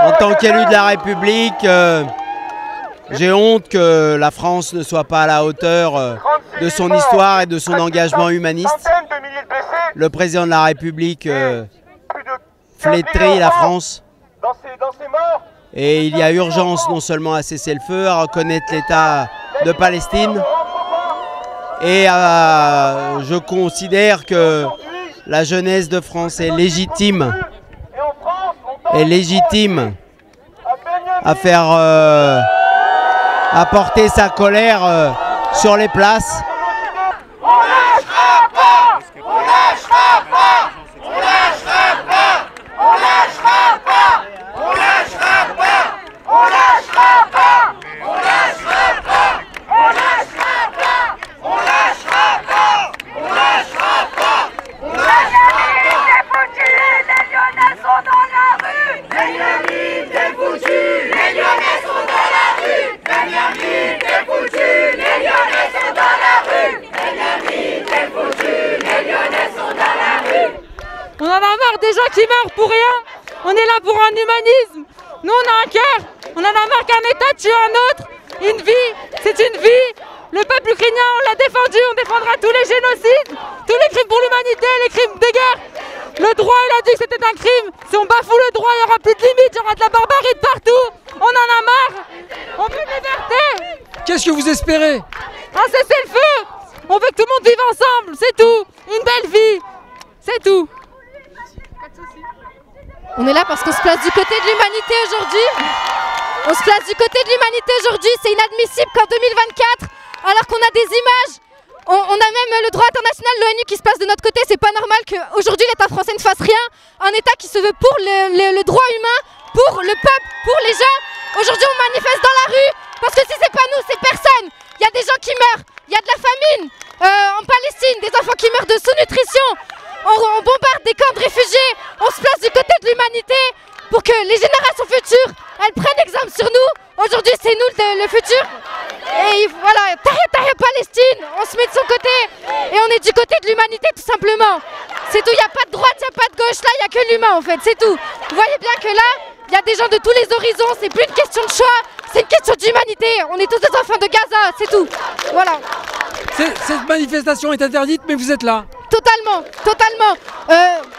En tant qu'élu de la République, j'ai honte que la France ne soit pas à la hauteur de son histoire et de son engagement humaniste. Le président de la République flétrit la France. Et il y a urgence non seulement à cesser le feu, à reconnaître l'État de Palestine. Et je considère que la jeunesse de France est légitime à faire à porter sa colère sur les places. On en a marre des gens qui meurent pour rien. On est là pour un humanisme. Nous, on a un cœur. On en a marre qu'un État tue un autre. Une vie, c'est une vie. Le peuple ukrainien, on l'a défendu. On défendra tous les génocides, tous les crimes pour l'humanité, les crimes de guerre. Le droit, il a dit que c'était un crime. Si on bafoue le droit, il n'y aura plus de limites. Il y aura de la barbarie de partout. On en a marre. On veut de liberté. Qu'est-ce que vous espérez? Un cessez-le-feu. On veut que tout le monde vive ensemble. C'est tout. Une belle vie. C'est tout. On est là parce qu'on se place du côté de l'humanité aujourd'hui. On se place du côté de l'humanité aujourd'hui. C'est inadmissible qu'en 2024, alors qu'on a des images, on a même le droit international, l'ONU qui se place de notre côté. C'est pas normal qu'aujourd'hui l'État français ne fasse rien. Un État qui se veut pour le droit humain, pour le peuple, pour les gens. Aujourd'hui on manifeste dans la rue parce que si c'est pas nous, c'est personne. Il y a des gens qui meurent, il y a de la famine en Palestine, des enfants qui meurent de sous-nutrition. On bombarde des camps de réfugiés, on se place du côté de l'humanité pour que les générations futures, elles prennent exemple sur nous. Aujourd'hui, c'est nous le futur. Et voilà, Tahia Palestine, on se met de son côté et on est du côté de l'humanité tout simplement. C'est tout, il n'y a pas de droite, il n'y a pas de gauche, là, il n'y a que l'humain en fait, c'est tout. Vous voyez bien que là, il y a des gens de tous les horizons, c'est plus une question de choix, c'est une question d'humanité. On est tous des enfants de Gaza, c'est tout. Voilà. Cette manifestation est interdite, mais vous êtes là. Totalement, totalement.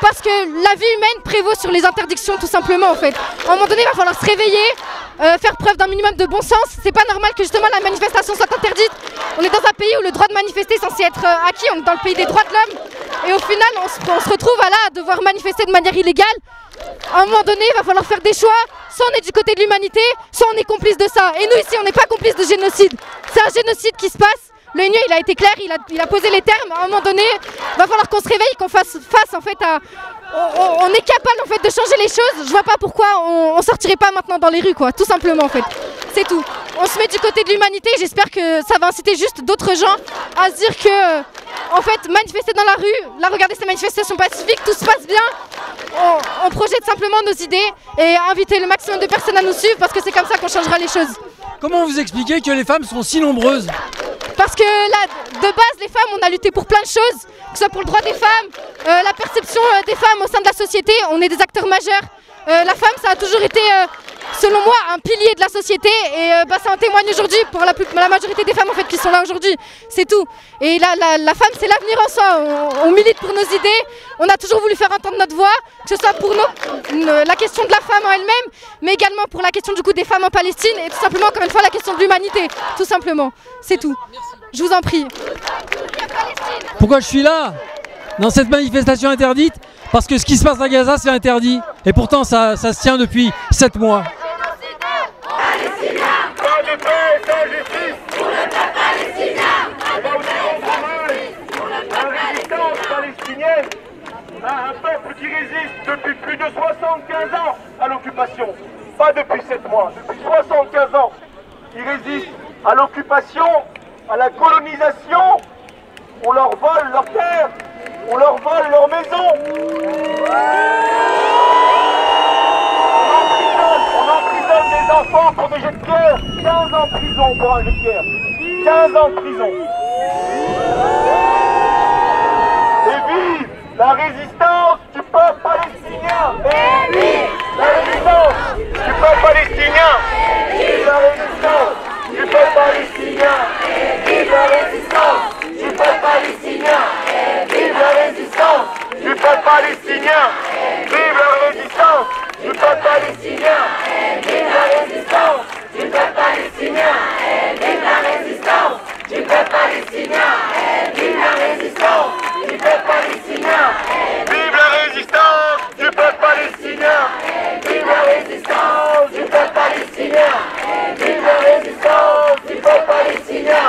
Parce que la vie humaine prévaut sur les interdictions tout simplement en fait. À un moment donné, il va falloir se réveiller, faire preuve d'un minimum de bon sens. C'est pas normal que justement la manifestation soit interdite. On est dans un pays où le droit de manifester est censé être acquis, on est dans le pays des droits de l'homme. Et au final, on se retrouve à devoir manifester de manière illégale. À un moment donné, il va falloir faire des choix. Soit on est du côté de l'humanité, soit on est complice de ça. Et nous ici, on n'est pas complice de génocide. C'est un génocide qui se passe. L'ONU, il a été clair, il a posé les termes. À un moment donné, il va falloir qu'on se réveille, qu'on fasse face en fait à... On est capable en fait de changer les choses. Je vois pas pourquoi on sortirait pas maintenant dans les rues quoi, tout simplement en fait. C'est tout. On se met du côté de l'humanité, j'espère que ça va inciter juste d'autres gens à se dire que en fait manifester dans la rue, là regardez ces manifestations pacifiques, tout se passe bien. On projette simplement nos idées et inviter le maximum de personnes à nous suivre parce que c'est comme ça qu'on changera les choses. Comment vous expliquez que les femmes sont si nombreuses? Parce que là, de base, les femmes, on a lutté pour plein de choses, que ce soit pour le droit des femmes, la perception des femmes au sein de la société, on est des acteurs majeurs. La femme, ça a toujours été, selon moi, un pilier de la société et ça en témoigne aujourd'hui pour la majorité des femmes en fait, qui sont là aujourd'hui, c'est tout. Et la femme, c'est l'avenir en soi, on milite pour nos idées, on a toujours voulu faire entendre notre voix, que ce soit pour la question de la femme en elle-même, mais également pour la question du coup des femmes en Palestine et tout simplement, encore une fois, la question de l'humanité, tout simplement, c'est tout. Je vous en prie. Pourquoi je suis là dans cette manifestation interdite? Parce que ce qui se passe à Gaza, c'est interdit. Et pourtant, ça se tient depuis 7 mois. Pas de paix sans justice pour le peuple palestinien. La résistance palestinienne a un peuple qui résiste depuis plus de 75 ans à l'occupation. Pas depuis 7 mois, depuis 75 ans. Ils résistent à l'occupation, à la colonisation. On leur vole leurs terres. on leur vole leur maison. On emprisonne des enfants pour des jets de pierre. 15 ans de prison pour un jet de pierre. 15 ans de prison. Et vive la résistance du peuple palestinien. Et vive la résistance du peuple palestinien. Vive la résistance du peuple palestinien. Vive la résistance du peuple palestinien. Vive la résistance du peuple palestinien. Vive la résistance du peuple palestinien. Vive la résistance du peuple palestinien. Vive la résistance du peuple palestinien. Vive la résistance du peuple palestinien. Vive la résistance du peuple palestinien. Vive la résistance du peuple palestinien. Vive la résistance du peuple palestinien.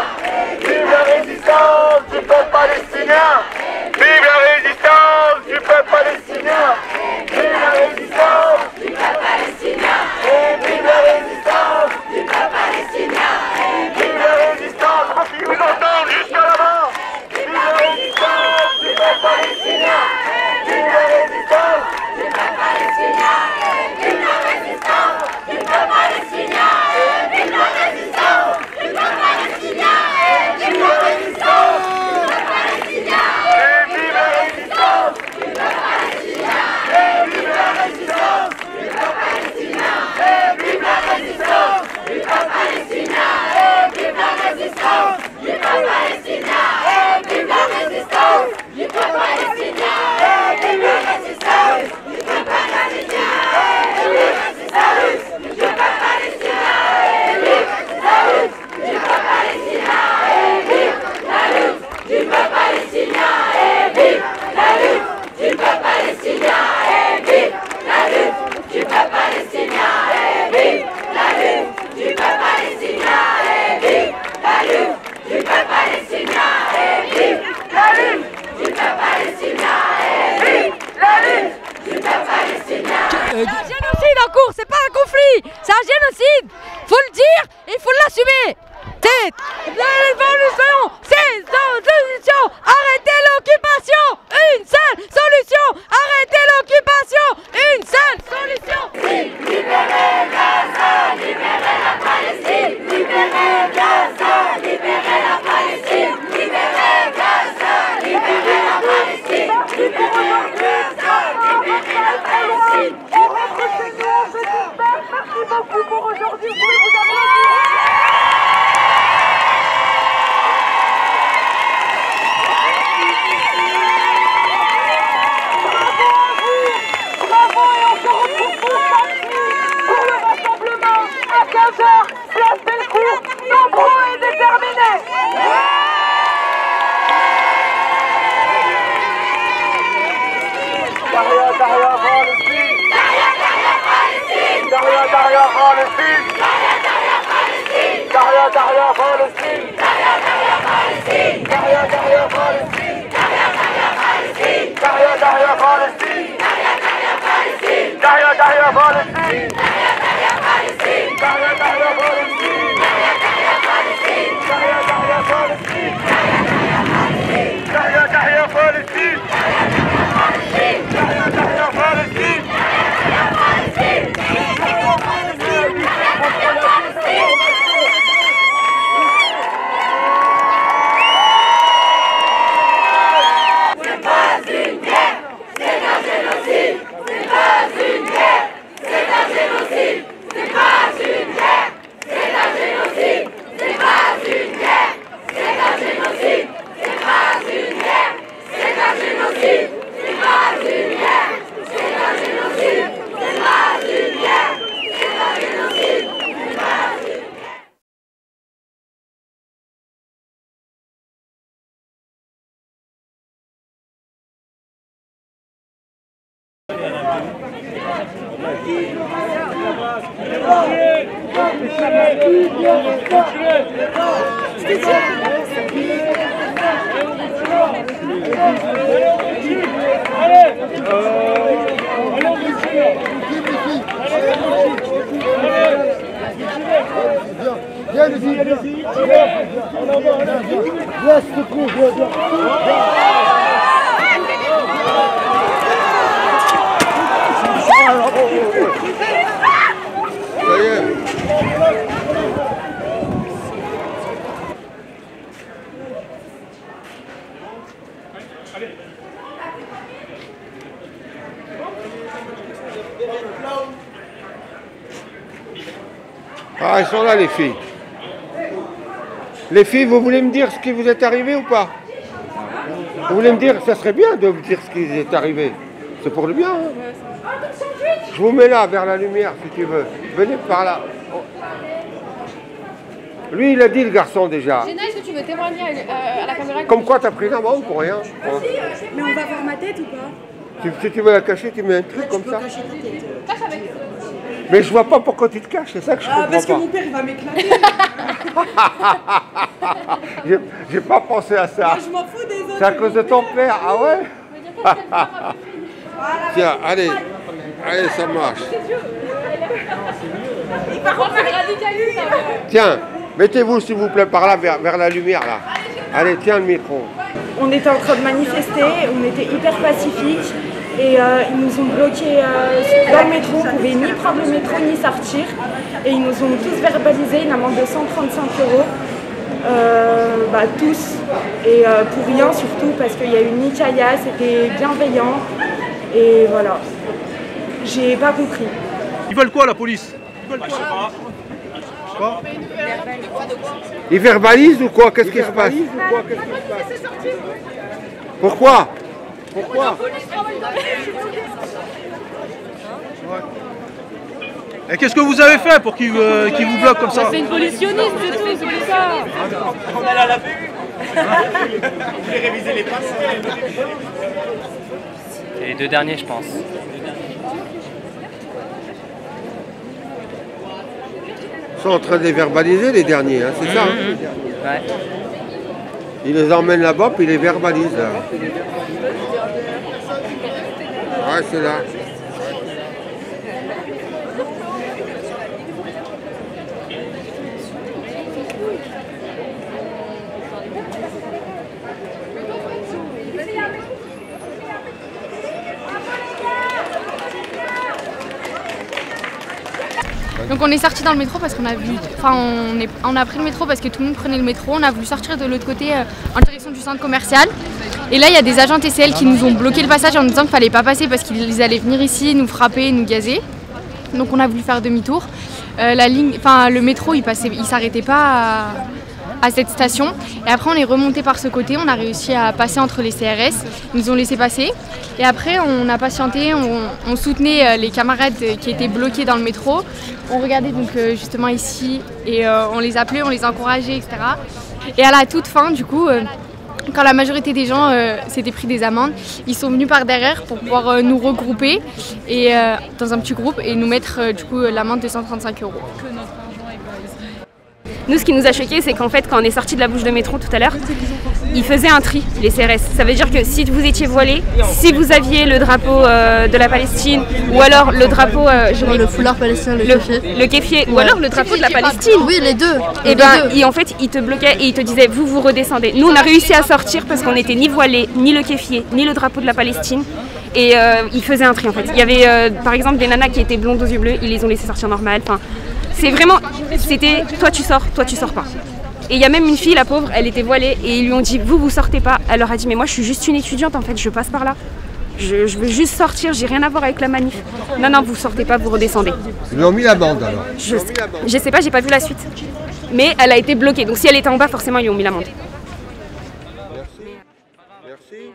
Vive la résistance du peuple palestinien. Vive la résistance du peuple palestinien. Vive la résistance du peuple palestinien. Vive la résistance du peuple palestinien. Vive la résistance, parce qu'ils vous entendent jusqu'à là-bas. Vive la résistance du peuple palestinien. Vive la résistance du peuple palestinien. Vive la résistance du peuple palestinien. Vive la résistance du peuple palestinien. Vive la résistance du peuple palestinien. Vive la résistance du peuple palestinien. Vive la résistance du peuple palestinien. Vive la résistance du peuple palestinien. Vive la résistance du peuple palestinien. Vive la résistance du peuple palestinien. Vive la résistance du peuple palestinien. Vive la résistance du peuple palestinien. Vive la lutte du peuple palestinien. Vive la lutte du peuple palestinien. Vive la lutte du peuple palestinien. Vive la lutte du peuple palestinien. Vive la lutte du peuple palestinien. Vive la lutte du peuple palestinien. Vive la lutte du peuple palestinien. Vive la lutte du peuple palestinien. C'est un génocide en cours, c'est pas un conflit, c'est un génocide. Faut le dire et il faut l'assumer. C'est l'évolution, c'est une solution. Arrêtez l'occupation, une seule solution. Arrêtez l'occupation, une seule solution. Libérez Gaza, libérez la Palestine. Libérez Gaza, libérez la Palestine. Libérez Gaza, libérez la Palestine. Libérez Gaza, libérez la Palestine. On rentre chez nous, on se disperse. Merci beaucoup pour aujourd'hui. Vous pouvez vous applaudir. Place Bellecour, nombreux et déterminés. Tahia, Tahia, Palestine. Tahia, Tahia, Palestine. Tahia, Tahia, Palestine. Tahia, Tahia, Palestine. Tahia, Tahia, Palestine. Tahia, Tahia, Palestine. Tahia, Tahia, Palestine. Tahia, Tahia, Palestine. Tahia, Tahia, Palestine. Tahia, Tahia, Palestine. Tahia, Tahia, Palestine. Tahia, Tahia, Palestine. Tahia, Tahia, Palestine. Tahia, Tahia, Palestine. Tahia, Tahia, Palestine. Tahia, Tahia, Palestine. C'est pas une guerre, c'est un génocide. C'est pas une guerre, c'est un génocide. C'est pas une guerre, c'est un génocide. C'est pas une guerre, c'est un génocide. C'est pas une guerre, c'est un génocide. C'est pas une guerre, c'est un génocide. C'est pas une guerre, c'est un génocide. C'est pas une guerre. Viens, allez-y. En avant, viens, s'il te trouve, viens. Ah, elles sont là, les filles. Les filles, vous voulez me dire ce qui vous est arrivé ou pas? Vous voulez me dire, ça serait bien de me dire ce qui vous est arrivé. C'est pour le bien. Hein. Je vous mets là, vers la lumière, si tu veux. Venez par là. Lui, il a dit, le garçon, déjà. Géna, est-ce que tu veux témoigner à la caméra? Comme quoi, t'as pris une amende pour rien. Mais on va voir ma tête ou pas? Si tu veux la cacher, tu mets un truc comme ça. Cacher ta tête. Cache avec. Mais je vois pas pourquoi tu te caches, c'est ça que je comprends parce pas. que mon père, il va m'éclater. J'ai pas pensé à ça. Moi, je m'en fous des autres. C'est à cause de ton père, ah ouais? Tiens, allez, allez, ça marche. Tiens, mettez-vous s'il vous plaît par là, vers la lumière là. Allez, tiens le micro. On était en train de manifester, on était hyper pacifiques et ils nous ont bloqués dans le métro, on ne pouvait ni prendre le métro ni sortir. Et ils nous ont tous verbalisé une amende de 135 €, tous. Et pour rien surtout parce qu'il y a eu une nicaïa, c'était bienveillant. Et voilà, j'ai pas compris. Ils veulent quoi la police? Ils veulent quoi? Quoi? Ils verbalisent ou quoi? Qu'est-ce qui se passe? Pourquoi? Pourquoi? Et qu'est-ce que vous avez fait pour qu'ils vous bloquent comme ça? C'est une police sioniste, c'est tout, c'est pour ça. On est à la BU. Vous voulez réviser les passes? C'est les deux derniers, je pense. Ils sont en train de les verbaliser, les derniers, hein, c'est ça hein? Ouais. Ils les emmènent là-bas, puis ils les verbalisent. Là. Ouais, c'est là. Donc on est sorti dans le métro parce qu'on a vu, on a pris le métro parce que tout le monde prenait le métro. On a voulu sortir de l'autre côté en direction du centre commercial. Et là il y a des agents TCL qui nous ont bloqué le passage en nous disant qu'il fallait pas passer parce qu'ils allaient venir ici, nous frapper, nous gazer. Donc on a voulu faire demi-tour. Le métro il s'arrêtait pas à cette station. Et après on est remonté par ce côté, on a réussi à passer entre les CRS, ils nous ont laissé passer. Et après on a patienté, on soutenait les camarades qui étaient bloqués dans le métro. On regardait donc justement ici et on les appelait, on les encourageait, etc. Et à la toute fin du coup, quand la majorité des gens s'étaient pris des amendes, ils sont venus par derrière pour pouvoir nous regrouper et, dans un petit groupe et nous mettre du coup l'amende de 135 €. Nous, ce qui nous a choqué, c'est qu'en fait, quand on est sorti de la bouche de métro tout à l'heure, ils faisaient un tri, les CRS. Ça veut dire que si vous étiez voilé, si vous aviez le drapeau de la Palestine, ou alors le drapeau... le foulard palestinien, le kéfier, ou alors le drapeau de la Palestine. Oui, les deux. Et en fait, ils te bloquaient et ils te disaient, vous redescendez. Nous, on a réussi à sortir parce qu'on n'était ni voilé, ni le kéfier, ni le drapeau de la Palestine. Et ils faisaient un tri, en fait. Il y avait, par exemple, des nanas qui étaient blondes aux yeux bleus, ils les ont laissées sortir normal. Enfin, c'est vraiment, c'était toi tu sors pas. Et il y a même une fille, la pauvre, elle était voilée et ils lui ont dit vous sortez pas. Elle leur a dit mais moi je suis juste une étudiante en fait, je passe par là. Je veux juste sortir, j'ai rien à voir avec la manif. Non, vous sortez pas, vous redescendez. Ils lui ont mis la bande alors. Je sais pas, j'ai pas vu la suite. Mais elle a été bloquée, donc si elle était en bas forcément ils lui ont mis l'amende.